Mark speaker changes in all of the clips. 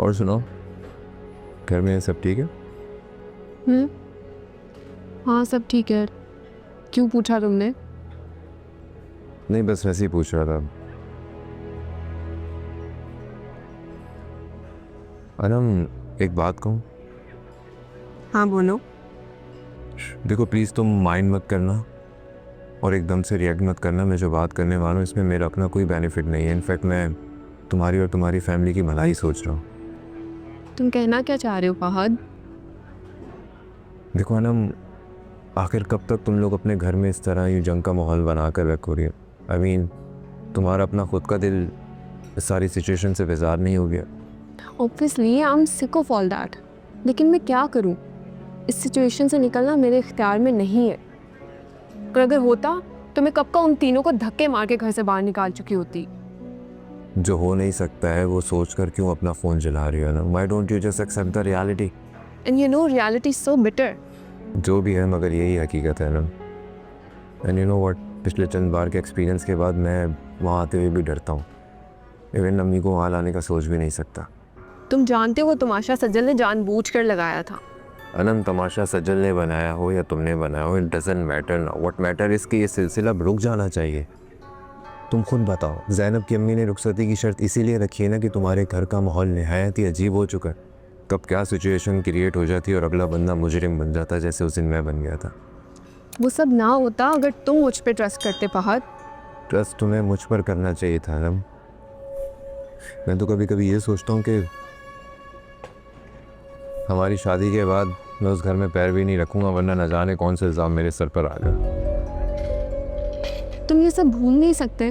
Speaker 1: और सुनाओ, घर में सब ठीक है?
Speaker 2: हम्म। हाँ, सब ठीक है। क्यों पूछा तुमने?
Speaker 1: नहीं, बस वैसे ही पूछ रहा था। अनम, एक बात कहूँ?
Speaker 2: हाँ, बोलो।
Speaker 1: देखो प्लीज़, तुम माइंड मत करना और एकदम से रिएक्ट मत करना। मैं जो बात करने वाला हूँ इसमें मेरा अपना कोई बेनिफिट नहीं है। इनफैक्ट मैं तुम्हारी और तुम्हारी फैमिली की भलाई सोच रहा हूँ।
Speaker 2: तुम कहना क्या चाह रहे हो फहद?
Speaker 1: देखो अनम, आखिर कब तक तुम लोग अपने घर में इस तरह यूँ जंग का माहौल बना कर रखोगे? आई मीन, तुम्हारा अपना खुद का दिल इस सारी सिचुएशन से बेजार नहीं हो गया?
Speaker 2: Obviously I am sick of all that, लेकिन मैं क्या करूँ? इस सिचुएशन से निकलना मेरे इख्तियार में नहीं है। अगर होता तो मैं कब का उन तीनों को धक्के मार के घर से बाहर निकाल चुकी होती।
Speaker 1: जो हो नहीं सकता है वो सोच कर क्यों अपना फ़ोन जला रही हो ना? Why don't you just accept the reality?
Speaker 2: And you know reality so bitter.
Speaker 1: जो भी है, मगर यही हकीकत है ना। एंड यू नो व्हाट, पिछले चंद बार के एक्सपीरियंस के बाद मैं वहाँ आते हुए भी डरता हूँ। इवन अम्मी को वहाँ लाने का सोच भी नहीं सकता।
Speaker 2: तुम जानते हो वो तमाशा सज्जल ने जानबूझकर लगाया था।
Speaker 1: अनंत, तमाशा सज्जल ने बनाया हो या तुमने बनाया हो, इट डजंट मैटर ना। व्हाट मैटर इज कि ये सिलसिला अब रुक जाना चाहिए। तुम खुद बताओ, ज़ैनब की अम्मी ने रुखसती की शर्त इसीलिए रखी है ना कि तुम्हारे घर का माहौल निहायत ही अजीब हो चुका है। कब क्या सिचुएशन क्रिएट हो जाती और अगला बंदा मुजरिम बन जाता, जैसे उस दिन मैं बन गया था।
Speaker 2: वो सब ना होता अगर तुम मुझ पे ट्रस्ट करते फहद।
Speaker 1: ट्रस्ट तुम्हें मुझ पर करना चाहिए था ना। मैं तो कभी कभी ये सोचता हूँ कि हमारी शादी के बाद मैं उस घर में पैर भी नहीं रखूँगा, वरना न जाने कौन से इल्ज़ाम मेरे सर पर आ जाए।
Speaker 2: तुम ये सब भूल नहीं सकते।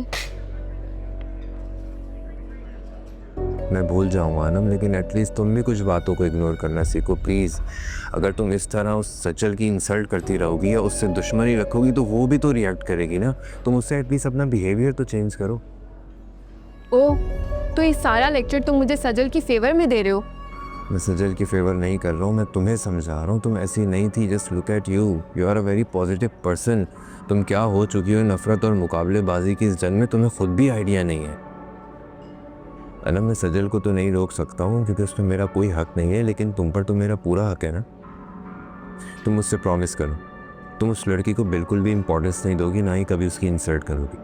Speaker 1: मैं भूल जाऊँगा आनम, लेकिन एटलीस्ट तुम भी कुछ बातों को इग्नोर करना सीखो प्लीज़। अगर तुम इस तरह उस सचल की इंसल्ट करती रहोगी या उससे दुश्मनी रखोगी तो वो भी तो रिएक्ट करेगी ना। तुम उससे एटलीस्ट अपना बिहेवियर तो चेंज करो।
Speaker 2: ओ, तो ये सारा लेक्चर तुम मुझे सजल की फेवर में दे रहे हो?
Speaker 1: मैं सजल की फेवर नहीं कर रहा हूँ, मैं तुम्हें समझा रहा हूँ। तुम ऐसी नहीं थी। Just look at you, you are a very positive person. तुम क्या हो चुकी हो नफरत और मुकाबलेबाजी की इस जंग में, तुम्हें खुद भी आइडिया नहीं है। अनम, मैं सजल को तो नहीं रोक सकता हूँ क्योंकि उसमें मेरा कोई हक नहीं है, लेकिन तुम पर तो मेरा पूरा हक है ना। तुम मुझसे प्रॉमिस करो, तुम उस लड़की को बिल्कुल भी इंपॉर्टेंस नहीं दोगी, ना ही कभी उसकी इंसल्ट करोगी।